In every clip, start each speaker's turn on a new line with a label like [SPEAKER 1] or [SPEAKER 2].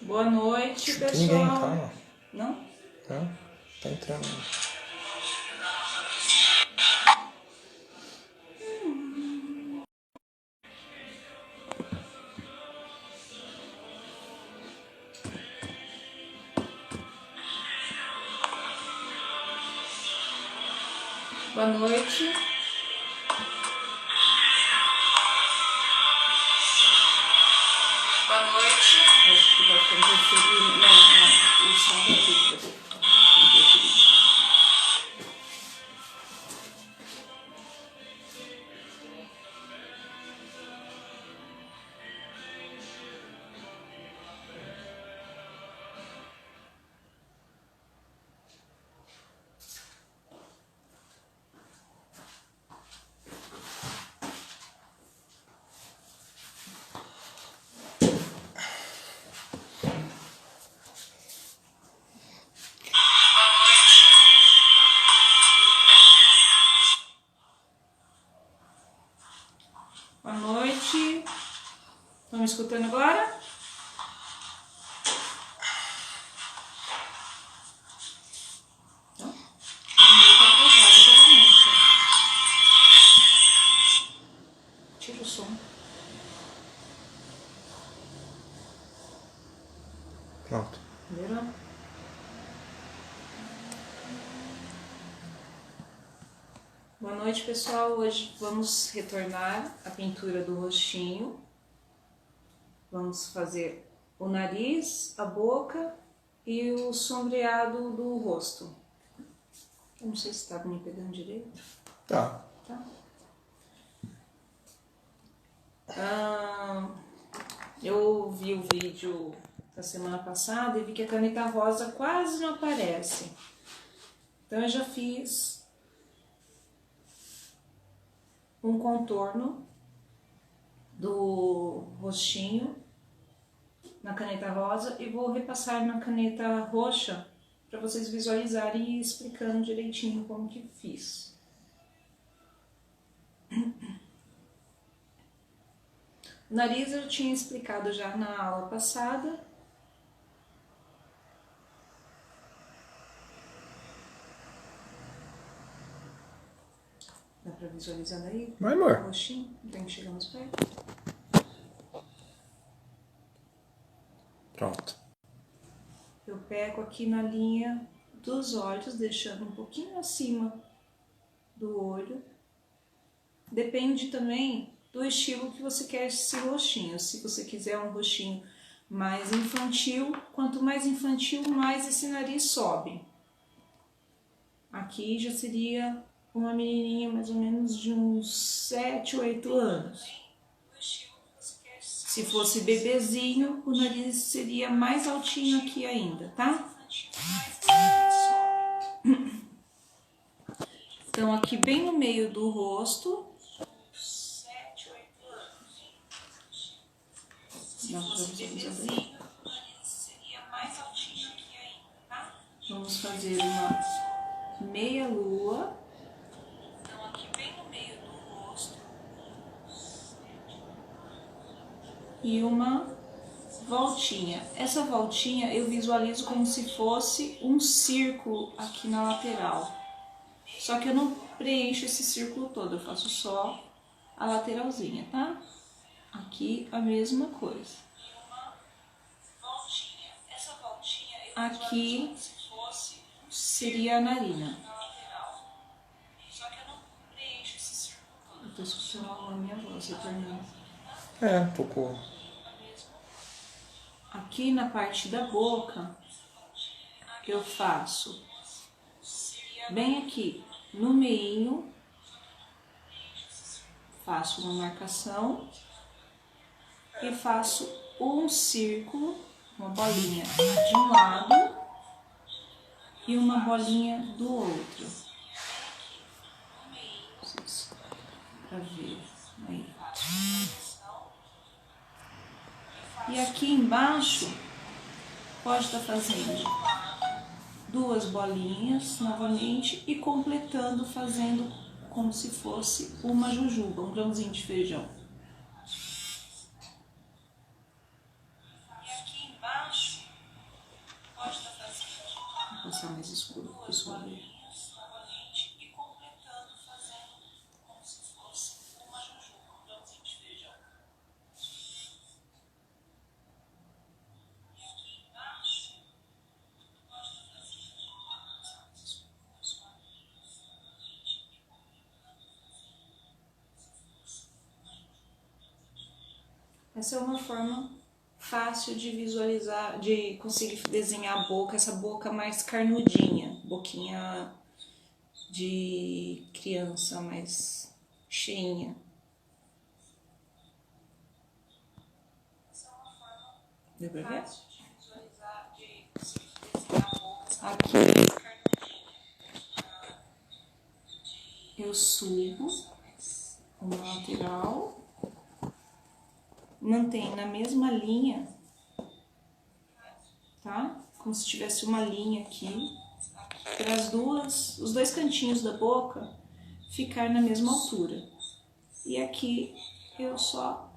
[SPEAKER 1] Boa noite,
[SPEAKER 2] Acho
[SPEAKER 1] pessoal.
[SPEAKER 2] que ninguém tá,
[SPEAKER 1] não?
[SPEAKER 2] Não? Tá entrando.
[SPEAKER 1] Boa noite. Boa noite. Acho que vai ficar interferindo. Não, o som daqui vai ficar interferindo. Boa noite. Estão me escutando agora? Então, está atrasado totalmente. Tira o som.
[SPEAKER 2] Pronto.
[SPEAKER 1] Melhorou? Boa noite, pessoal. Hoje vamos retornar à pintura do rostinho. Vamos fazer o nariz, a boca e o sombreado do rosto. Eu não sei se está me pegando direito.
[SPEAKER 2] Tá.
[SPEAKER 1] Eu vi o vídeo da semana passada e vi que a caneta rosa quase não aparece. Então eu já fiz um contorno do rostinho na caneta rosa e vou repassar na caneta roxa para vocês visualizarem e explicando direitinho como que fiz. O nariz eu tinha explicado já na aula passada. Dá pra visualizar daí?
[SPEAKER 2] Vai, amor.
[SPEAKER 1] O roxinho, tem que chegar mais perto.
[SPEAKER 2] Pronto.
[SPEAKER 1] Eu pego aqui na linha dos olhos, deixando um pouquinho acima do olho. Depende também do estilo que você quer esse rostinho. Se você quiser um rostinho mais infantil, quanto mais infantil, mais esse nariz sobe. Aqui já seria uma menininha mais ou menos de uns 7, 8 anos. Se fosse bebezinho, o nariz seria mais altinho aqui ainda, tá? Então aqui bem no meio do rosto. Dá pra visualizar bem? Vamos fazer uma meia lua. Então aqui bem no meio do rosto. E uma voltinha. Essa voltinha eu visualizo como se fosse um círculo aqui na lateral. Só que eu não preencho esse círculo todo, eu faço só a lateralzinha, tá? Aqui a mesma coisa. Aqui seria a narina. Eu tô escutando a minha voz retornando.
[SPEAKER 2] É, um pouco.
[SPEAKER 1] Aqui na parte da boca, eu faço bem aqui no meinho, faço uma marcação e faço um círculo, uma bolinha de um lado e uma bolinha do outro. Pra ver aí. E aqui embaixo pode estar fazendo duas bolinhas novamente e completando, fazendo como se fosse uma jujuba, um grãozinho de feijão. E aqui embaixo passar mais escuro pro pessoal ver. Essa é uma forma fácil de visualizar, de conseguir desenhar a boca, essa boca mais carnudinha, boquinha de criança mais cheinha. Deu pra ver? Aqui eu subo uma lateral, mantenho na mesma linha, tá? Como se tivesse uma linha aqui, para os dois cantinhos da boca ficar na mesma altura. E aqui eu só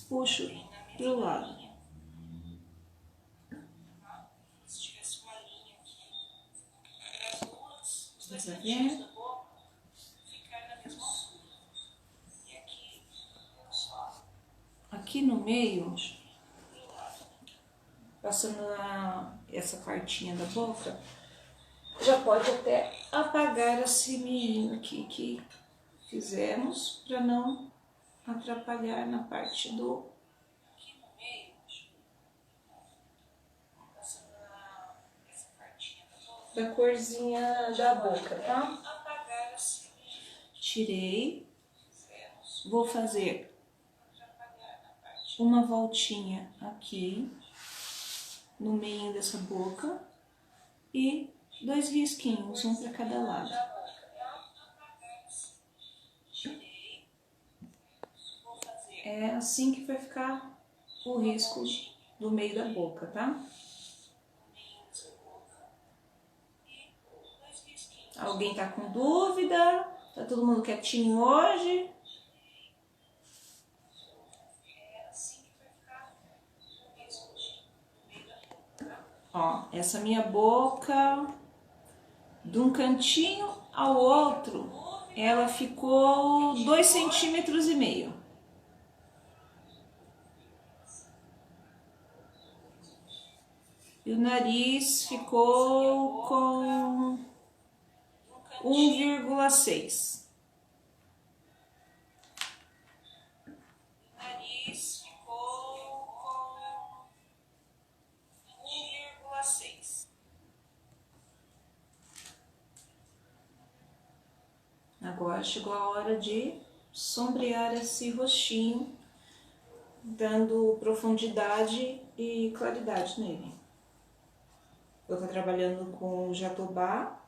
[SPEAKER 1] puxo pro lado. Tá vendo? Aqui no meio, passando essa partinha da boca, já pode até apagar esse miolo aqui que fizemos para não atrapalhar na parte do da corzinha da boca, tá? Tirei, vou fazer uma voltinha aqui no meio dessa boca e 2 risquinhos, um para cada lado. É assim que vai ficar o risco do meio da boca, tá? Alguém tá com dúvida? Tá todo mundo quietinho hoje? Ó, essa minha boca, de um cantinho ao outro, ela ficou 2,5 centímetros. E o nariz ficou com 1,6. Agora chegou a hora de sombrear esse rostinho, dando profundidade e claridade nele. Eu tô trabalhando com jatobá.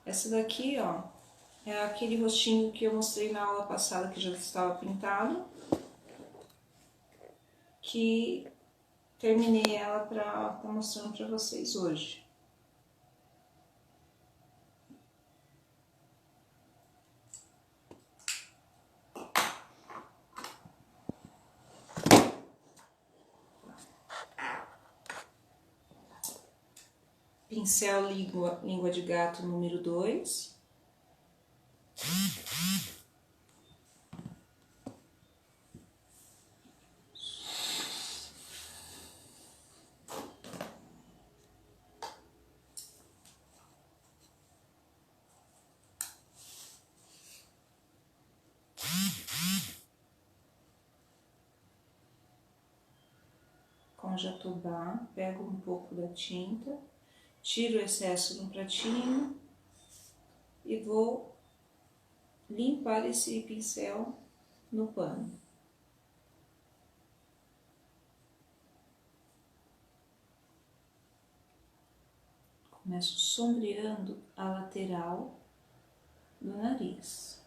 [SPEAKER 1] Essa daqui, ó, é aquele rostinho que eu mostrei na aula passada que já estava pintado, que terminei ela pra estar mostrando pra vocês hoje. Pincel língua de gato número 2. Com jatobá, pego um pouco da tinta, tiro o excesso no pratinho e vou limpar esse pincel no pano. Começo sombreando a lateral do nariz.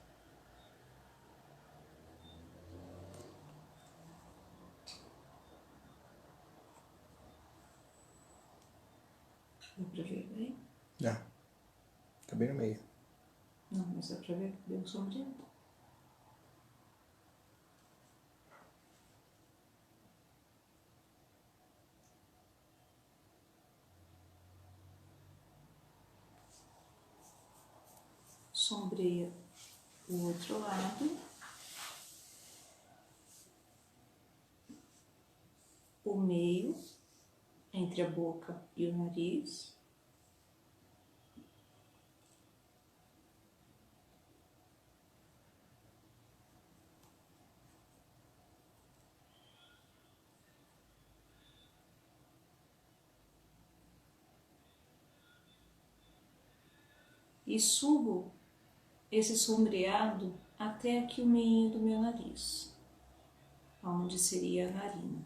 [SPEAKER 1] Deu pra ver bem?
[SPEAKER 2] Dá. Tá bem no meio.
[SPEAKER 1] Não, mas dá pra ver que deu sombreado. sombreia o outro lado. O meio, entre a boca e o nariz. E subo esse sombreado até aqui o meio do meu nariz, onde seria a narina.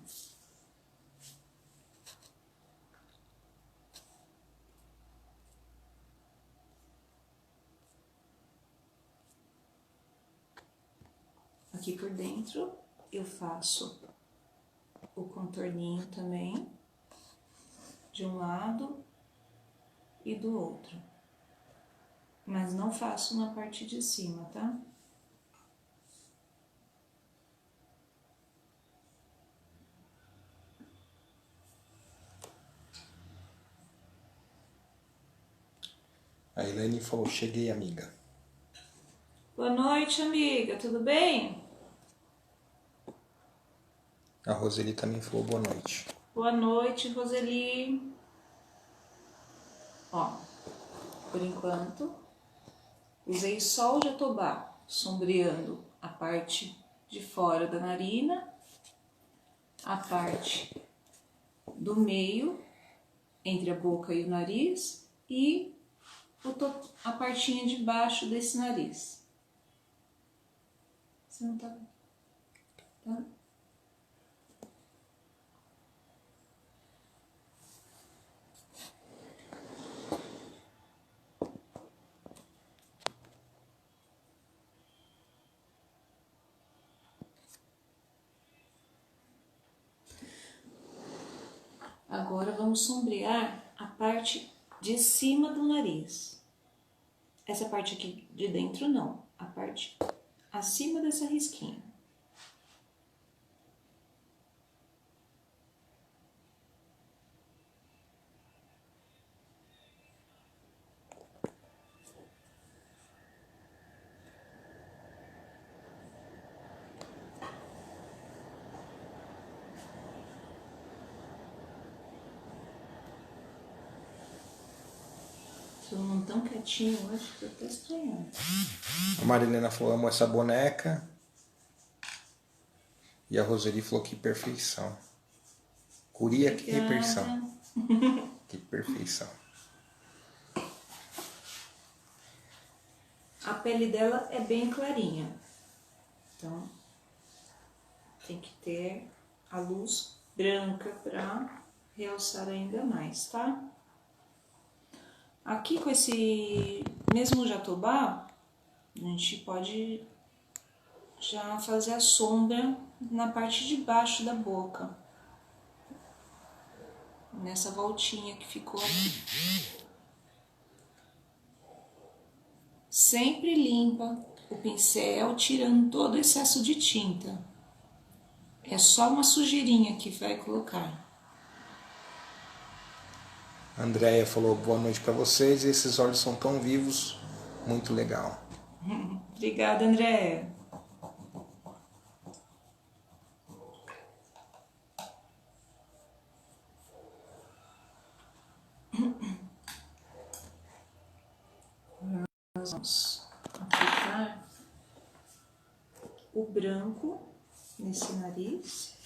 [SPEAKER 1] Aqui por dentro eu faço o contorninho também, de um lado e do outro. Mas não faço na parte de cima, tá?
[SPEAKER 2] A Elaine falou, cheguei, amiga.
[SPEAKER 1] Boa noite, amiga, tudo bem?
[SPEAKER 2] A Roseli também falou boa noite.
[SPEAKER 1] Boa noite, Roseli. Ó, por enquanto, usei só o jatobá, sombreando a parte de fora da narina, a parte do meio, entre a boca e o nariz, e a partinha de baixo desse nariz. Você não tá? Tá? Agora vamos sombrear a parte de cima do nariz. Essa parte aqui de dentro não, a parte acima dessa risquinha. Todo mundo tão quietinho hoje que eu tô estranhando.
[SPEAKER 2] A Marilena falou, amo essa boneca. E a Roseli falou, que perfeição. Curia, que perfeição. Que perfeição.
[SPEAKER 1] A pele dela é bem clarinha, então tem que ter a luz branca para realçar ainda mais, tá? Aqui com esse mesmo jatobá, a gente pode já fazer a sombra na parte de baixo da boca, nessa voltinha que ficou aqui. Sempre limpa o pincel, tirando todo o excesso de tinta. É só uma sujeirinha que vai colocar.
[SPEAKER 2] A Andréia falou, boa noite para vocês. Esses olhos são tão vivos. Muito legal.
[SPEAKER 1] Obrigada, Andréia. Nós vamos aplicar o branco nesse nariz.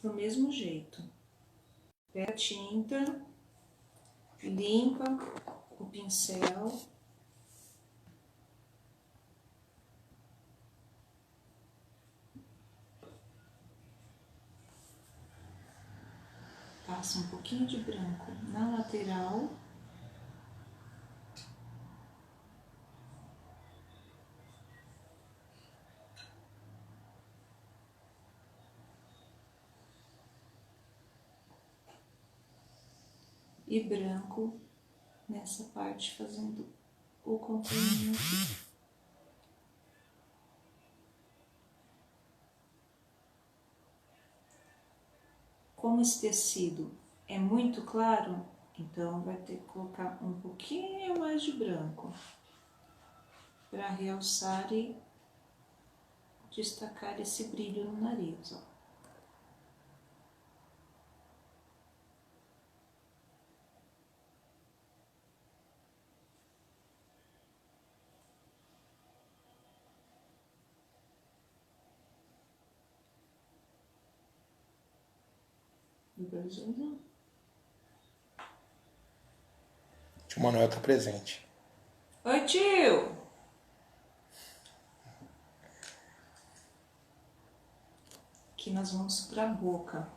[SPEAKER 1] Do mesmo jeito. Pega a tinta, limpa o pincel. Passa um pouquinho de branco na lateral. E branco nessa parte, fazendo o contorno aqui. Como esse tecido é muito claro, então vai ter que colocar um pouquinho mais de branco para realçar e destacar esse brilho no nariz, ó.
[SPEAKER 2] Tio Manuel tá presente.
[SPEAKER 1] Oi, tio! Aqui nós vamos pra boca.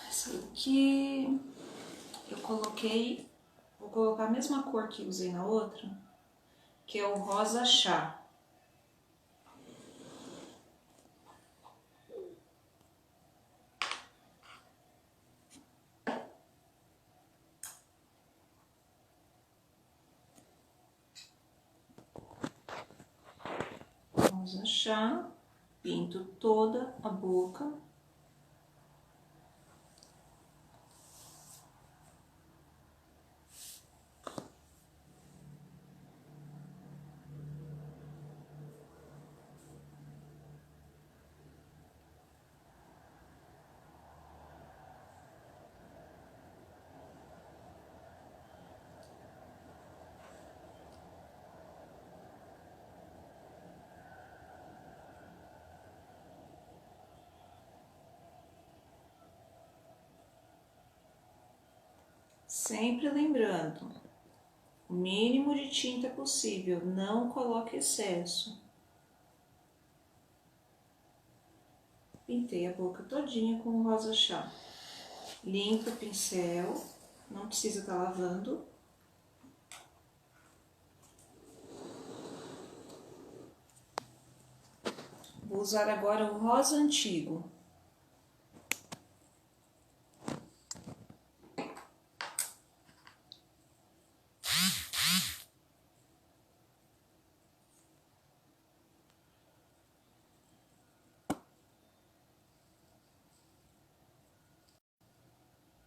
[SPEAKER 1] Essa aqui eu coloquei, vou colocar a mesma cor que usei na outra, que é o rosa chá. Rosa chá, pinto toda a boca. Sempre lembrando, o mínimo de tinta possível, não coloque excesso. Pintei a boca todinha com o rosa chá. Limpa o pincel, não precisa estar lavando. Vou usar agora o rosa antigo.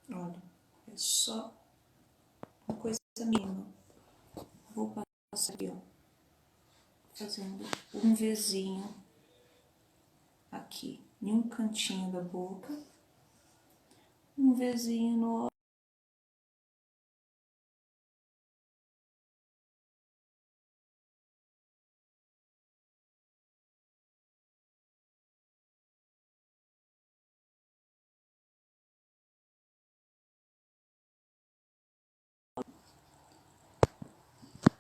[SPEAKER 1] Olha, é só uma coisa mínima. Vou passar aqui, ó, fazendo um Vzinho aqui, em um cantinho da boca, um Vzinho no outro.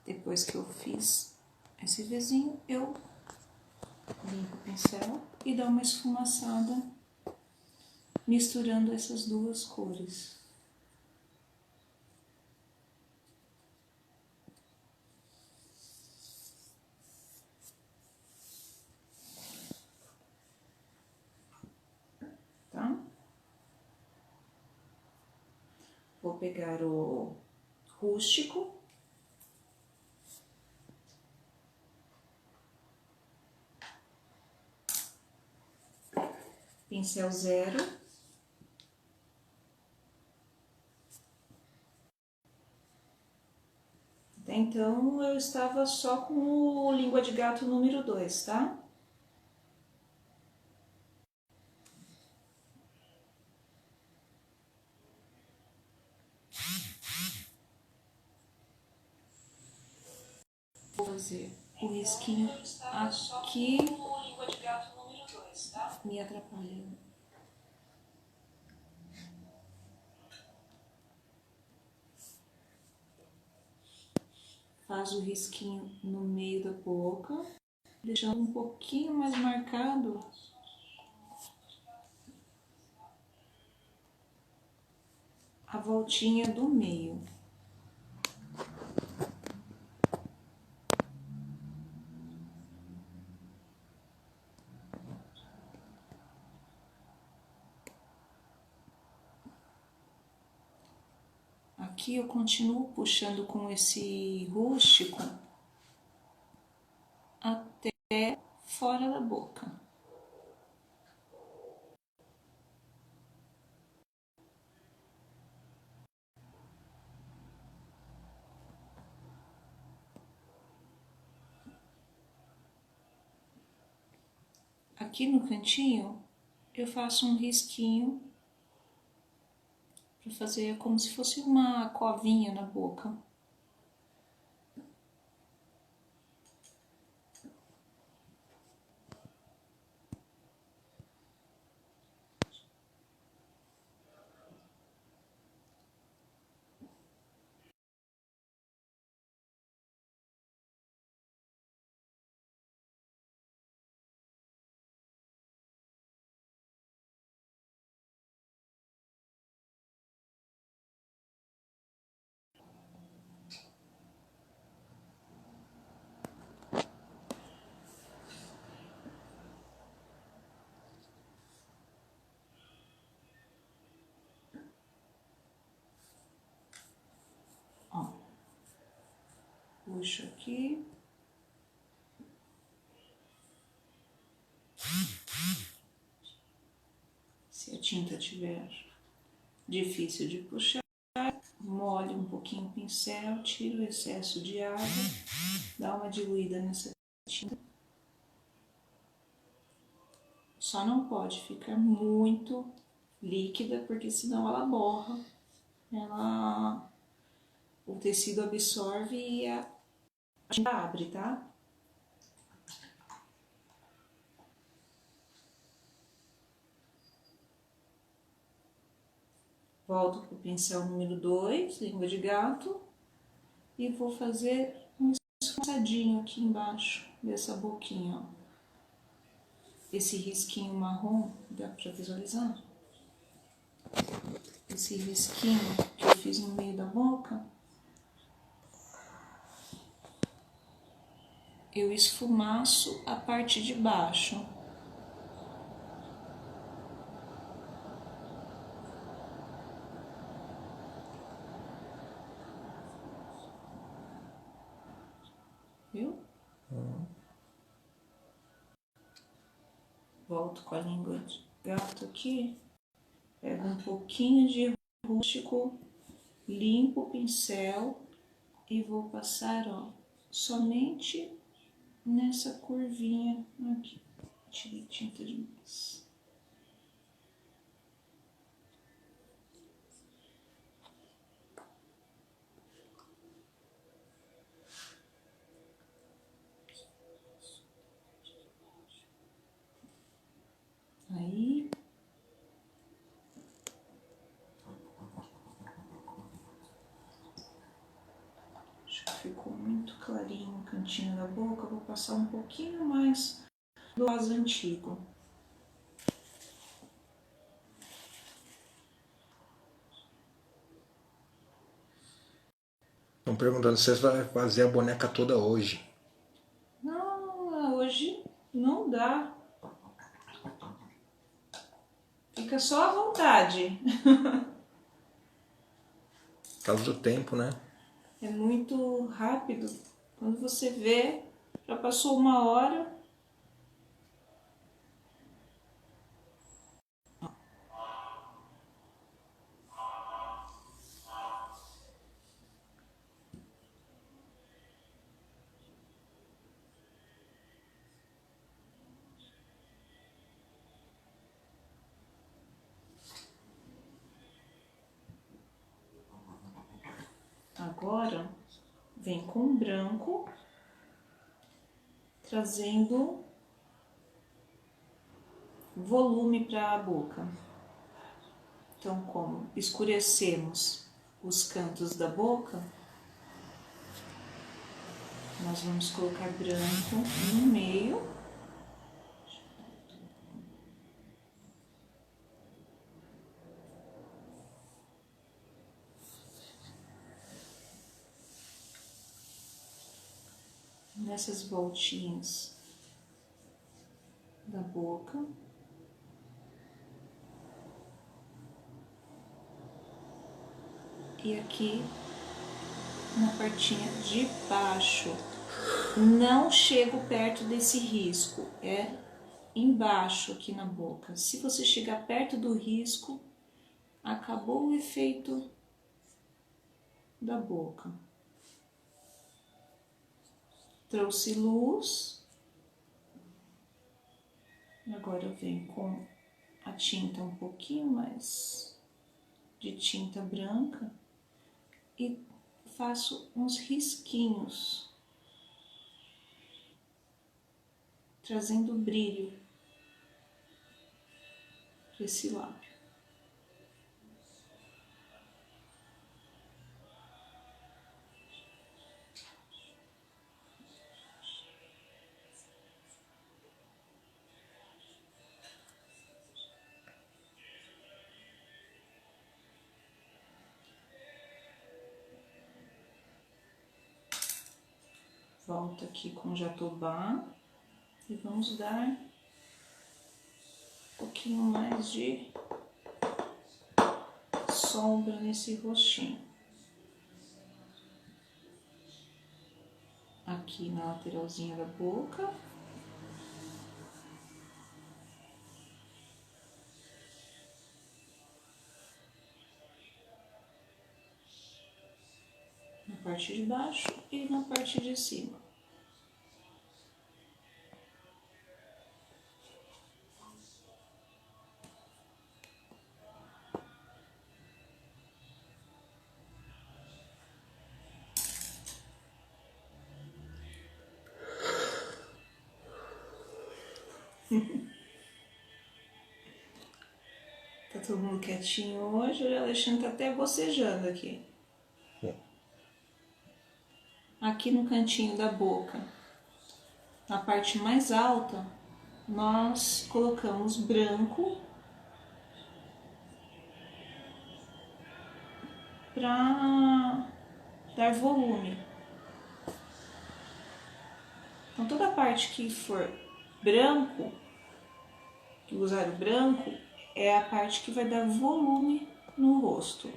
[SPEAKER 1] Depois que eu fiz esse Vzinho, eu limpo o pincel e dou uma esfumaçada misturando essas duas cores. Tá? Vou pegar o rústico. Pincel zero. Até então eu estava só com o língua de gato número 2, tá? Vou fazer o risquinho aqui. Me atrapalha. Faz o risquinho no meio da boca, deixando um pouquinho mais marcado a voltinha do meio. Aqui eu continuo puxando com esse rústico até fora da boca. aqui no cantinho, eu faço um risquinho para fazer como se fosse uma covinha na boca. Ó, puxo aqui. Se a tinta tiver difícil de puxar, molhe um pouquinho o pincel, tira o excesso de água, dá uma diluída nessa tinta. Só não pode ficar muito líquida, porque senão ela borra, o tecido absorve e a tinta abre, tá? Volto pro pincel número 2, língua de gato, e vou fazer um esfumaçadinho aqui embaixo dessa boquinha, ó. Esse risquinho marrom, dá pra visualizar? Esse risquinho que eu fiz no meio da boca, eu esfumaço a parte de baixo. Viu? Volto com a língua de gato aqui, pego um pouquinho de rústico, limpo o pincel e vou passar, ó, somente nessa curvinha aqui. Tirei tinta demais. Aí, acho que ficou muito clarinho o cantinho da boca. Vou passar um pouquinho mais do rosa antigo.
[SPEAKER 2] Estão perguntando se você vai fazer a boneca toda hoje.
[SPEAKER 1] Não, hoje não dá. Fica só à vontade.
[SPEAKER 2] Por causa do tempo, né?
[SPEAKER 1] É muito rápido. Quando você vê, já passou 1 hora. Agora, vem com branco, trazendo volume para a boca. Então, como escurecemos os cantos da boca, nós vamos colocar branco no meio. Nessas voltinhas da boca. E aqui na partinha de baixo. Não chego perto desse risco, é embaixo aqui na boca. Se você chegar perto do risco, acabou o efeito da boca. Trouxe luz. Agora eu venho com a tinta um pouquinho mais de tinta branca e faço uns risquinhos, trazendo brilho para esse lábio. Volto aqui com jatobá e vamos dar um pouquinho mais de sombra nesse rostinho. Aqui na lateralzinha da boca. Na parte de baixo e na parte de cima. Tá todo mundo quietinho hoje, o Alexandre tá até bocejando aqui. Aqui no cantinho da boca, na parte mais alta, nós colocamos branco para dar volume. Então toda a parte que for branco, que usar o branco, é a parte que vai dar volume no rosto.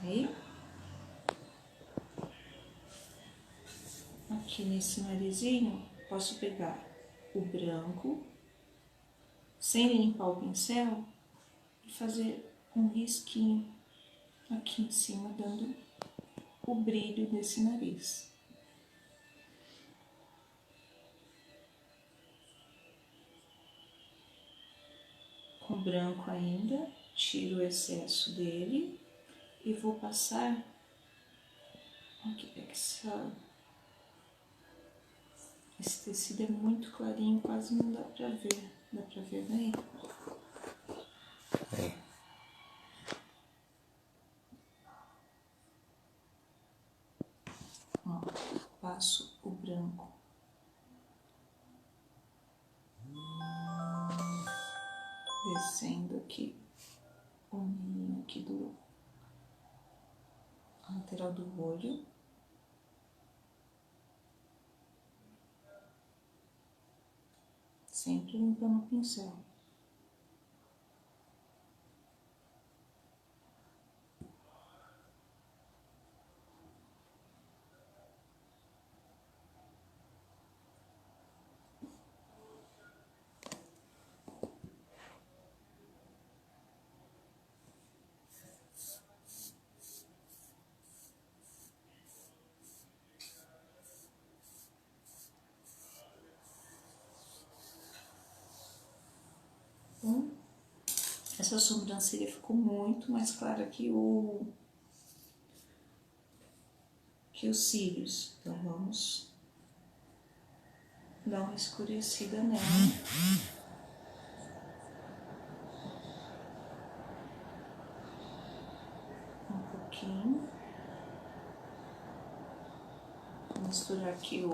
[SPEAKER 1] Aí, aqui nesse narizinho, posso pegar o branco, sem limpar o pincel, e fazer um risquinho aqui em cima, dando o brilho desse nariz. Com branco ainda, tiro o excesso dele e vou passar aqui, esse tecido é muito clarinho, quase não dá pra ver. Dá pra ver daí?
[SPEAKER 2] É.
[SPEAKER 1] Ó, passo o branco. Descendo aqui, o meio aqui do lateral do olho. Sempre limpando o pincel. Essa sobrancelha ficou muito mais clara que os cílios. Então vamos dar uma escurecida nela. Um pouquinho. Vou misturar aqui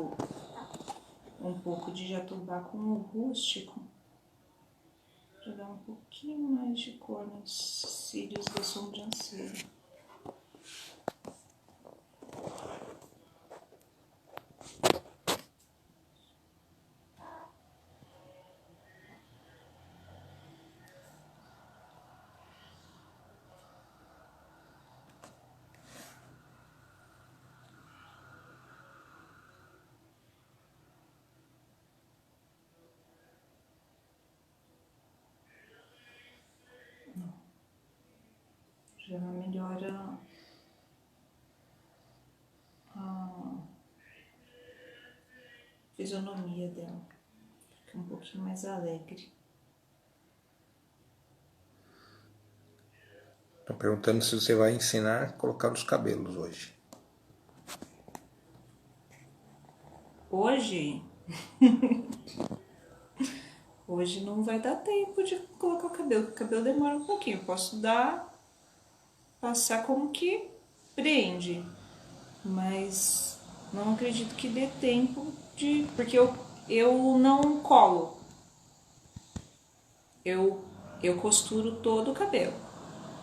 [SPEAKER 1] um pouco de jatobá com o rústico. Para dar um pouquinho mais de cor nos cílios da sobrancelha. Já melhora a fisionomia dela. Fica um pouquinho mais alegre.
[SPEAKER 2] Estão perguntando se você vai ensinar a colocar os cabelos hoje.
[SPEAKER 1] Hoje? Hoje não vai dar tempo de colocar o cabelo. O cabelo demora um pouquinho. Eu posso passar como que prende. Mas não acredito que dê tempo de... Porque eu não colo. Eu costuro todo o cabelo.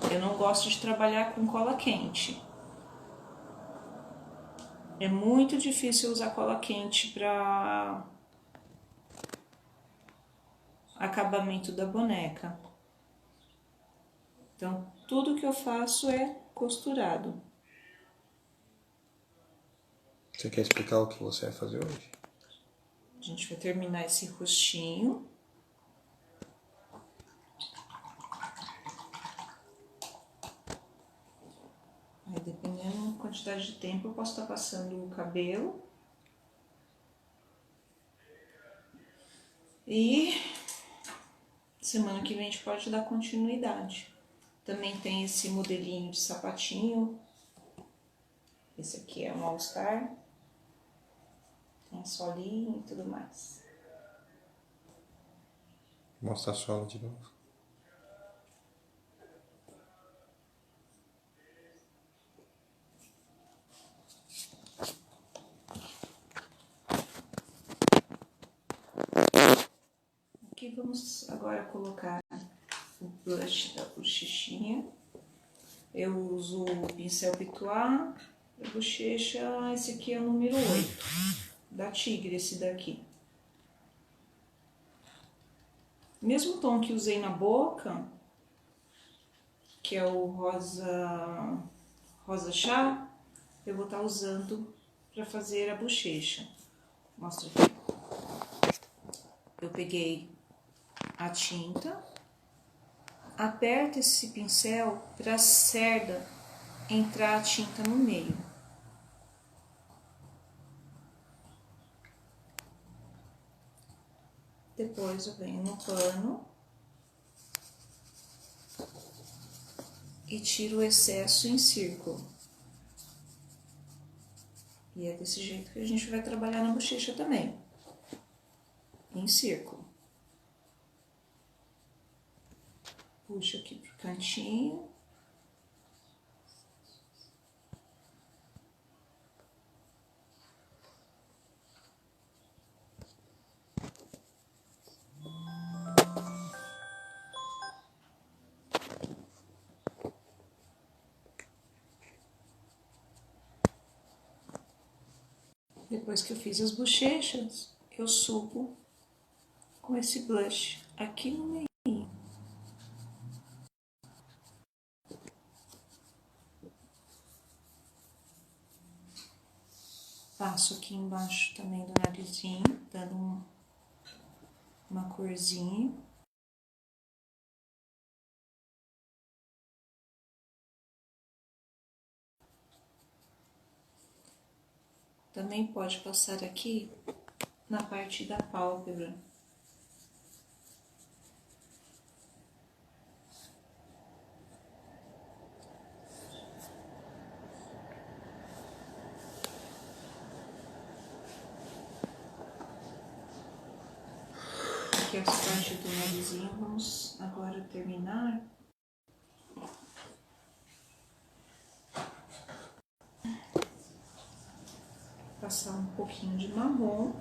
[SPEAKER 1] Eu não gosto de trabalhar com cola quente. É muito difícil usar cola quente para acabamento da boneca. Então, tudo que eu faço é costurado.
[SPEAKER 2] Você quer explicar o que você vai fazer hoje?
[SPEAKER 1] A gente vai terminar esse rostinho. Aí, dependendo da quantidade de tempo, eu posso estar passando o cabelo. E semana que vem a gente pode dar continuidade. Também tem esse modelinho de sapatinho. Esse aqui é um All Star. Tem solinho e tudo mais.
[SPEAKER 2] Mostra a sola de novo.
[SPEAKER 1] Aqui vamos agora colocar o blush da bochechinha. Eu uso o pincel Pitois da bochecha. Esse aqui é o número 8, da Tigre, esse daqui. Mesmo tom que usei na boca, que é o rosa chá, eu vou estar usando para fazer a bochecha. Mostra aqui. Eu peguei a tinta, aperto esse pincel para a cerda entrar a tinta no meio. Depois eu venho no pano e tiro o excesso em círculo. E é desse jeito que a gente vai trabalhar na bochecha também, em círculo. Puxo aqui pro cantinho. Depois que eu fiz as bochechas, eu subo com esse blush aqui no meio. Passo aqui embaixo também do narizinho, dando uma corzinha. Também pode passar aqui na parte da pálpebra. Aqui essa parte do narizinho, vamos agora terminar. Passar um pouquinho de marrom.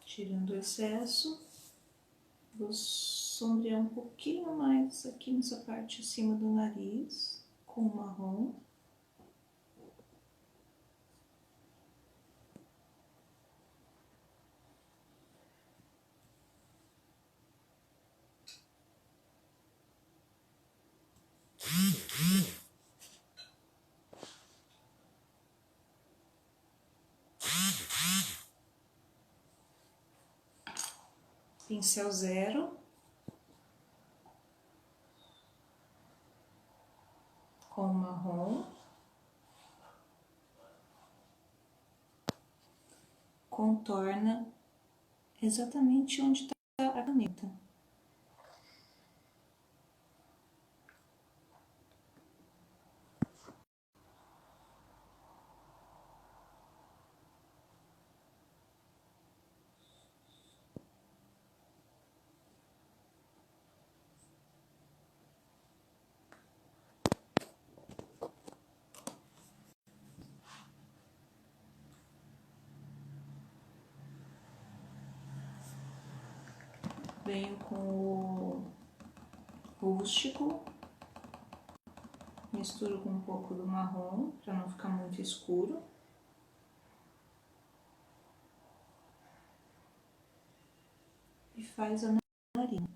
[SPEAKER 1] Tirando o excesso, vou sombrear um pouquinho mais aqui nessa parte acima do nariz, com o marrom. pincel zero, com marrom, contorna exatamente onde está a caneta. Venho com o rústico, misturo com um pouco do marrom, para não ficar muito escuro. E faz a narina.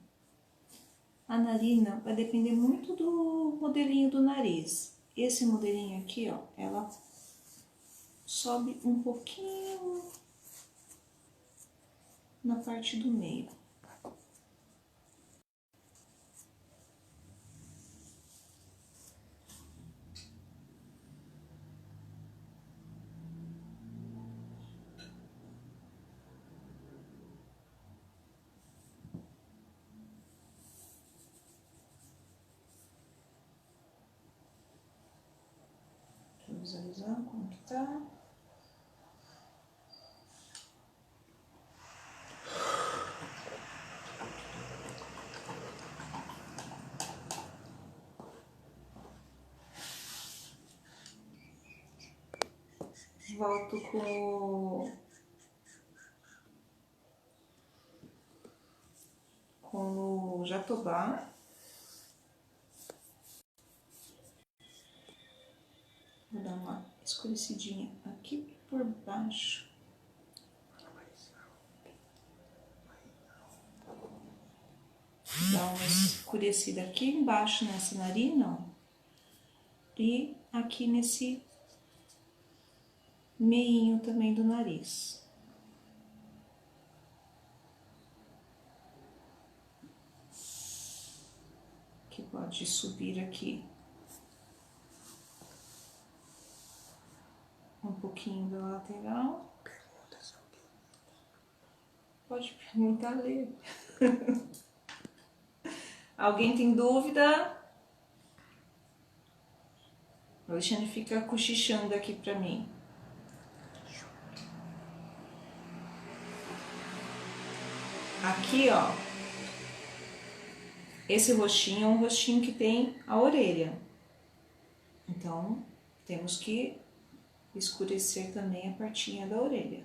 [SPEAKER 1] A narina vai depender muito do modelinho do nariz. Esse modelinho aqui, ó, ela sobe um pouquinho na parte do meio. Visualizar como que tá. Volto com o jatobá. Vou dar uma escurecidinha aqui por baixo. Dá uma escurecida aqui embaixo nessa narina, ó. E aqui nesse meinho também do nariz. Que pode subir aqui um pouquinho da lateral. Pode perguntar, Lê. Alguém tem dúvida? O Alexandre fica cochichando aqui pra mim. Aqui, ó. Esse rostinho é um rostinho que tem a orelha. Então, temos que escurecer também a partinha da orelha.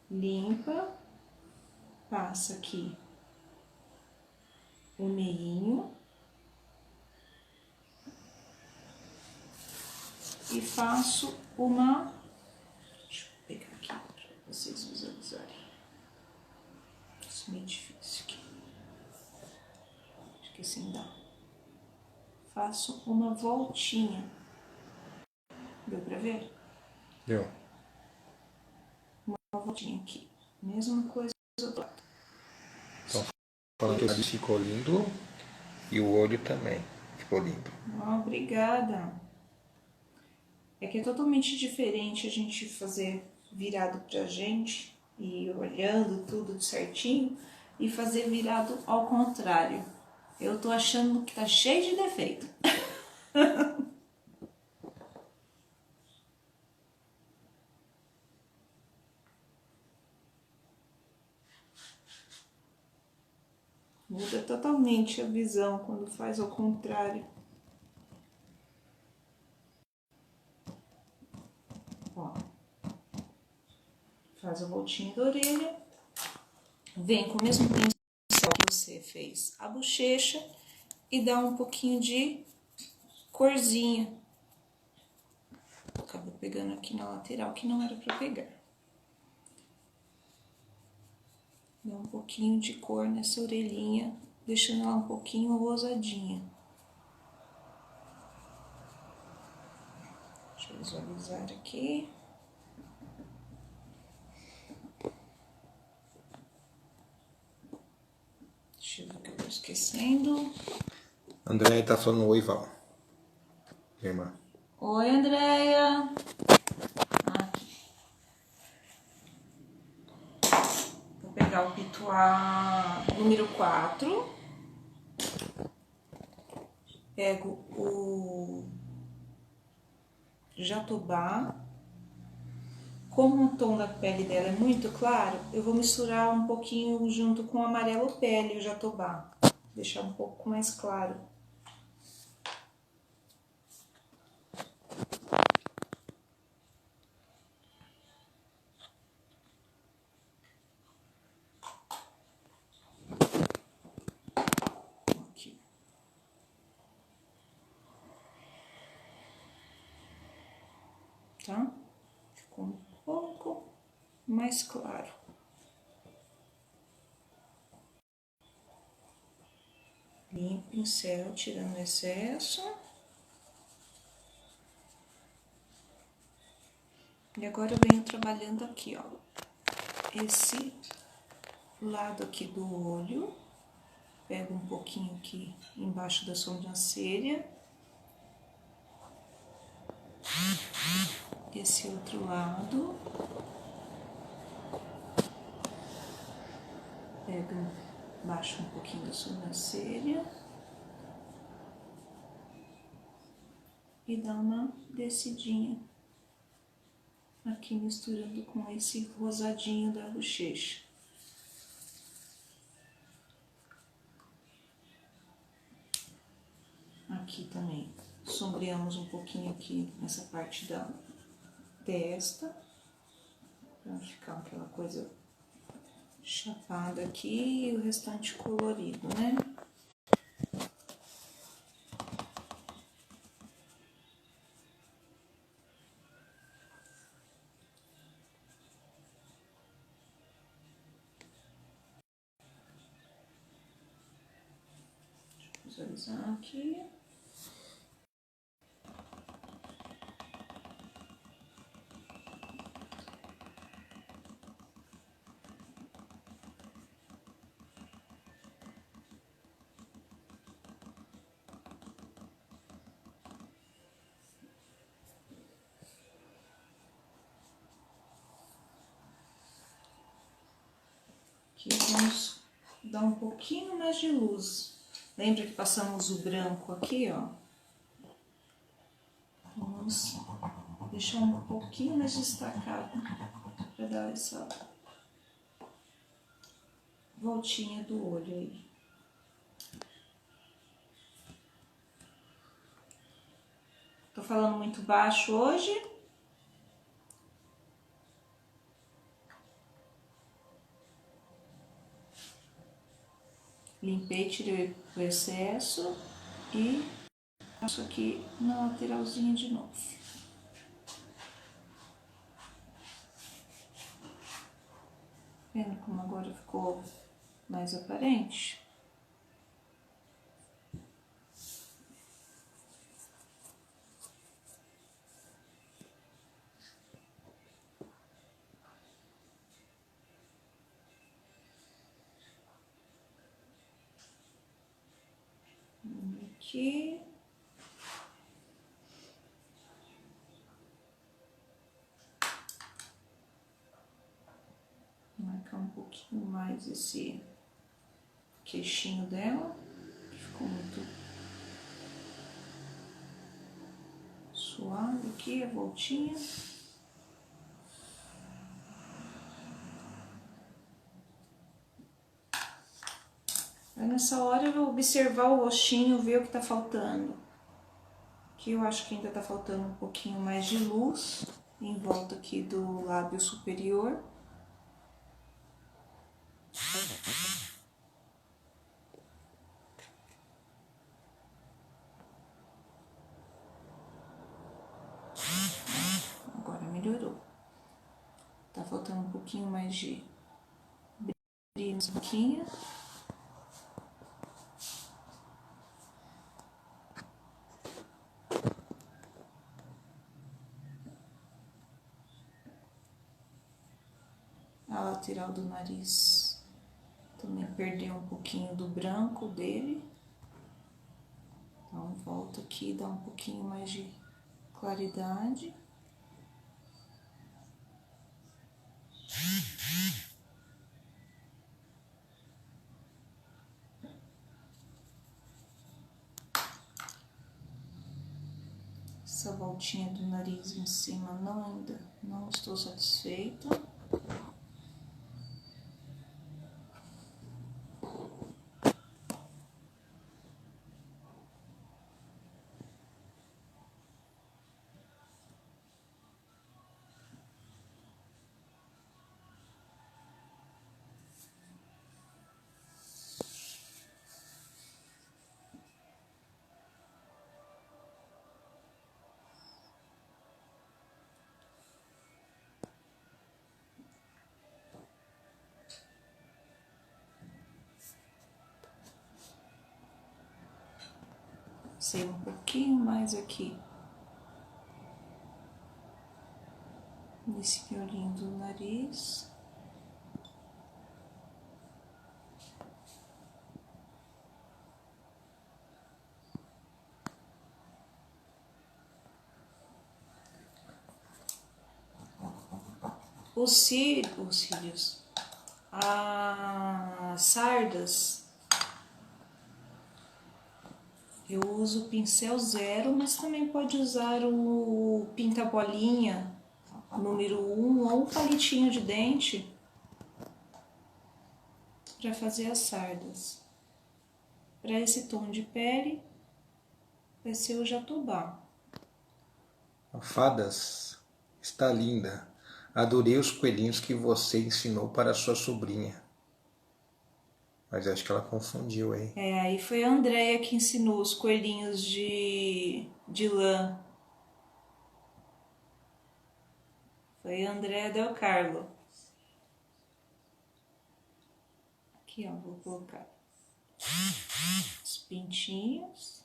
[SPEAKER 1] Limpa, passa aqui o meinho e faço uma... Deixa eu pegar aqui para vocês visualizarem. Isso é meio difícil aqui. Acho que assim dá. Faço uma voltinha. Deu pra ver?
[SPEAKER 2] Deu.
[SPEAKER 1] Uma voltinha aqui. Mesma coisa do outro lado.
[SPEAKER 2] Então, falando que o nariz ficou lindo e o olho também ficou lindo.
[SPEAKER 1] Obrigada. É que é totalmente diferente a gente fazer virado pra gente e olhando tudo certinho e fazer virado ao contrário. Eu tô achando que tá cheio de defeito. Muda totalmente a visão quando faz ao contrário. Ó. Faz a voltinha da orelha. Vem com o mesmo pincel que você fez a bochecha e dá um pouquinho de corzinha. Acabou pegando aqui na lateral que não era pra pegar. Dá um pouquinho de cor nessa orelhinha, deixando ela um pouquinho rosadinha. Deixa eu visualizar aqui. esquecendo.
[SPEAKER 2] Andréia tá falando oi, Val. Irmã.
[SPEAKER 1] Oi, Andréia. Aqui. Vou pegar o pituá número 4. Pego o jatobá. Como o tom da pele dela é muito claro, eu vou misturar um pouquinho junto com o amarelo pele e o jatobá. Deixar um pouco mais claro. Aqui. Tá? Ficou um pouco mais claro. Limpo o pincel, tirando o excesso. E agora eu venho trabalhando aqui, ó. Esse lado aqui do olho. Pego um pouquinho aqui embaixo da sobrancelha. Esse outro lado. Pego, baixo um pouquinho da sobrancelha. E dá uma descidinha aqui, misturando com esse rosadinho da bochecha. Aqui também, sombreamos um pouquinho aqui nessa parte da testa, pra ficar aquela coisa chapada aqui e o restante colorido, né? Deixa eu visualizar aqui. Aqui vamos dar um pouquinho mais de luz. Lembra que passamos o branco aqui, ó? Vamos deixar um pouquinho mais destacado para dar essa voltinha do olho aí. Tô falando muito baixo hoje. Limpei, tirei o excesso e passo aqui na lateralzinha de novo. Vendo como agora ficou mais aparente? Aqui. Marcar um pouquinho mais esse queixinho dela, que ficou muito suave aqui, a voltinha. Aí nessa hora eu vou observar o rostinho, ver o que tá faltando. Aqui eu acho que ainda tá faltando um pouquinho mais de luz em volta aqui do lábio superior. Agora melhorou. Tá faltando um pouquinho mais de brilho nessa boquinha. A lateral do nariz também perder um pouquinho do branco dele. Então, volta aqui e dá um pouquinho mais de claridade. Essa voltinha do nariz em cima ainda não estou satisfeita. Sei um pouquinho mais aqui nesse miolinho do nariz. Os cílios, as sardas, eu uso o pincel 0, mas também pode usar o pinta-bolinha número 1 ou um palitinho de dente para fazer as sardas. Para esse tom de pele, vai ser o jatobá.
[SPEAKER 2] Fadas, está linda. Adorei os coelhinhos que você ensinou para sua sobrinha. Mas acho que ela confundiu, hein?
[SPEAKER 1] Aí foi a Andrea que ensinou os coelhinhos de lã. Foi a Andrea Del Carlo. Aqui, ó, vou colocar os pintinhos.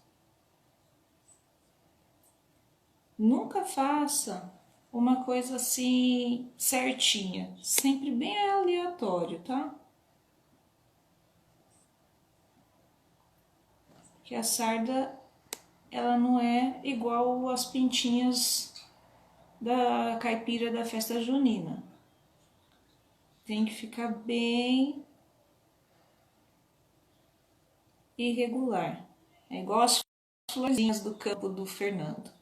[SPEAKER 1] Nunca faça uma coisa assim certinha, sempre bem aleatório, tá? Porque a sarda, ela não é igual às pintinhas da caipira da festa junina. Tem que ficar bem irregular. É igual as florzinhas do campo do Fernando.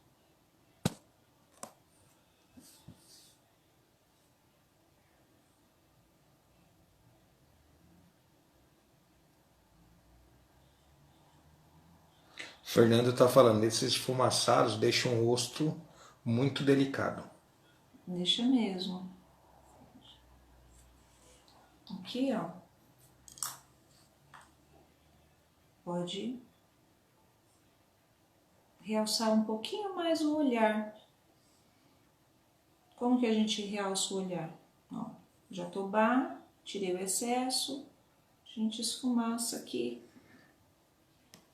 [SPEAKER 2] Fernando está falando, esses esfumaçados deixam o rosto muito delicado.
[SPEAKER 1] Deixa mesmo. Aqui, ó. Pode realçar um pouquinho mais o olhar. Como que a gente realça o olhar? Ó, jatobá, tirei o excesso, a gente esfumaça aqui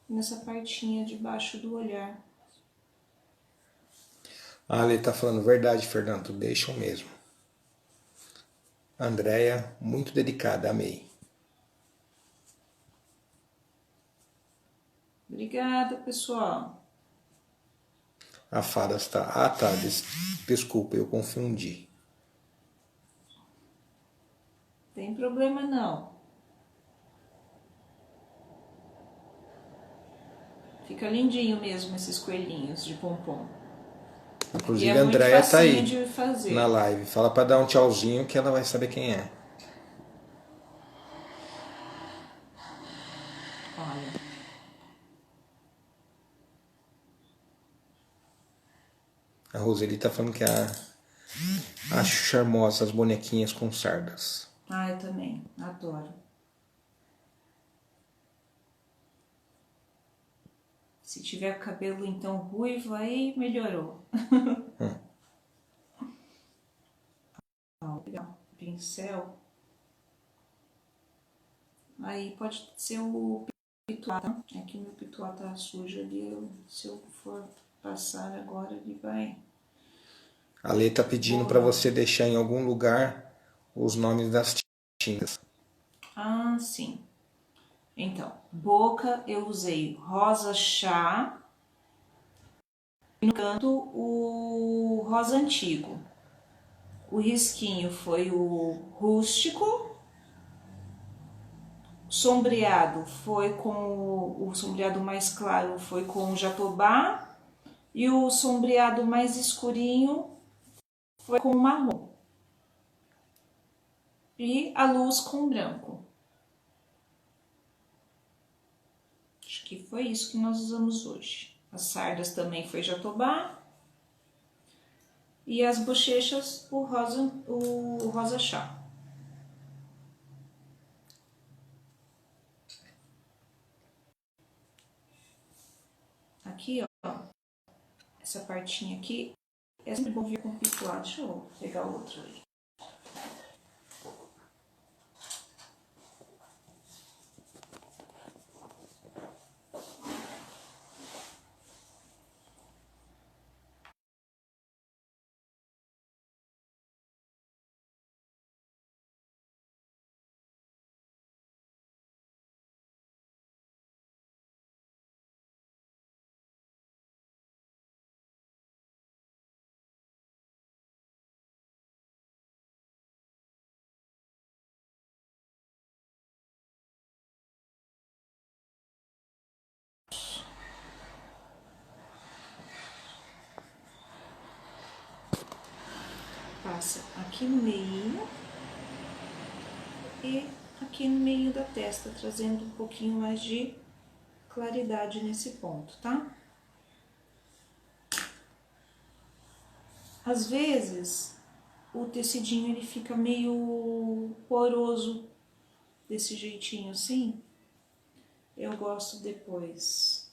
[SPEAKER 1] nessa partinha de baixo do olhar.
[SPEAKER 2] Ah, ele tá falando verdade, Fernando, deixam mesmo. Andréia, muito dedicada, amei.
[SPEAKER 1] Obrigada, pessoal.
[SPEAKER 2] A fada está... Ah, tá, desculpa, eu confundi.
[SPEAKER 1] Tem problema não. Fica lindinho mesmo esses coelhinhos de pompom.
[SPEAKER 2] Inclusive
[SPEAKER 1] E é
[SPEAKER 2] a Andréia tá aí
[SPEAKER 1] de fazer.
[SPEAKER 2] na live. Fala pra dar um tchauzinho que ela vai saber quem é.
[SPEAKER 1] Olha.
[SPEAKER 2] A Roseli tá falando que acho charmosa as bonequinhas com sardas.
[SPEAKER 1] Ah, eu também. Adoro. Se tiver o cabelo então ruivo, aí melhorou. Ó, vou pegar um pincel. Aí pode ser o pituá, tá? É que meu pituá tá sujo ali. Se eu for passar agora, ele vai...
[SPEAKER 2] A Lê tá pedindo para você deixar em algum lugar os nomes das tintas.
[SPEAKER 1] Ah, sim. Então, boca eu usei rosa chá e no canto o rosa antigo. O risquinho foi o rústico. Sombreado foi com o sombreado mais claro foi com o jatobá e o sombreado mais escurinho foi com o marrom. E a luz com branco. Acho que foi isso que nós usamos hoje. As sardas também foi jatobá. E as bochechas o rosa chá. Aqui, ó, essa partinha aqui é sempre bom vir com pituado. Deixa eu pegar o outro ali. Passa aqui no meio e aqui no meio da testa, trazendo um pouquinho mais de claridade nesse ponto, tá? Às vezes, o tecidinho ele fica meio poroso, desse jeitinho assim. Eu gosto depois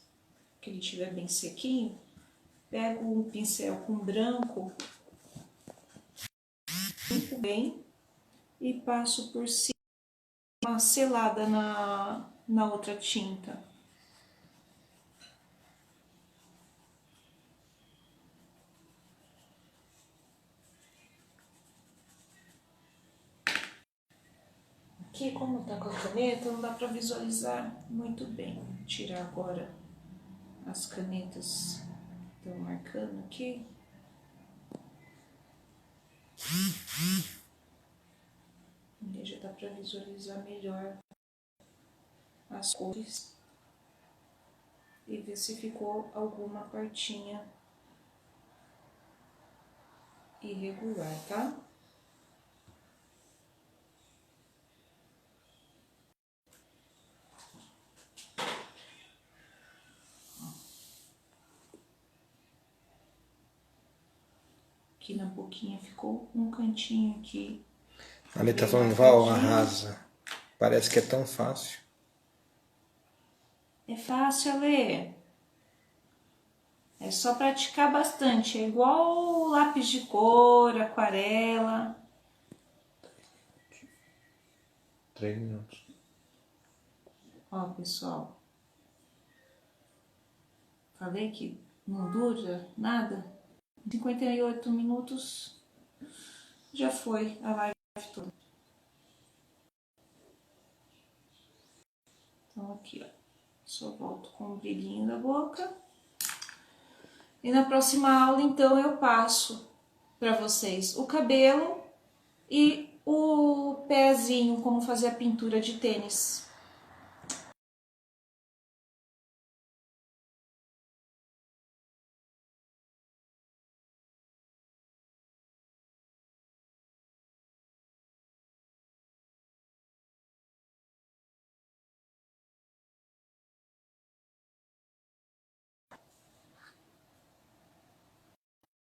[SPEAKER 1] que ele estiver bem sequinho, pego um pincel com branco, limpo bem e passo por cima uma selada na outra tinta. Aqui, como tá com a caneta, não dá para visualizar muito bem. Vou tirar agora as canetas que estão marcando aqui. E já dá para visualizar melhor as cores e ver se ficou alguma partinha irregular, tá? Aqui na boquinha ficou um cantinho aqui.
[SPEAKER 2] A Ale tá falando, Val, arrasa. Parece que é tão fácil.
[SPEAKER 1] É fácil, Ale. É só praticar bastante. É igual lápis de cor, aquarela.
[SPEAKER 2] 3 minutos.
[SPEAKER 1] Ó, pessoal. Falei que não dura nada. 58 minutos já foi a live toda. Então aqui, ó. Só volto com o brilhinho da boca. E na próxima aula, então, eu passo para vocês o cabelo e o pezinho, como fazer a pintura de tênis.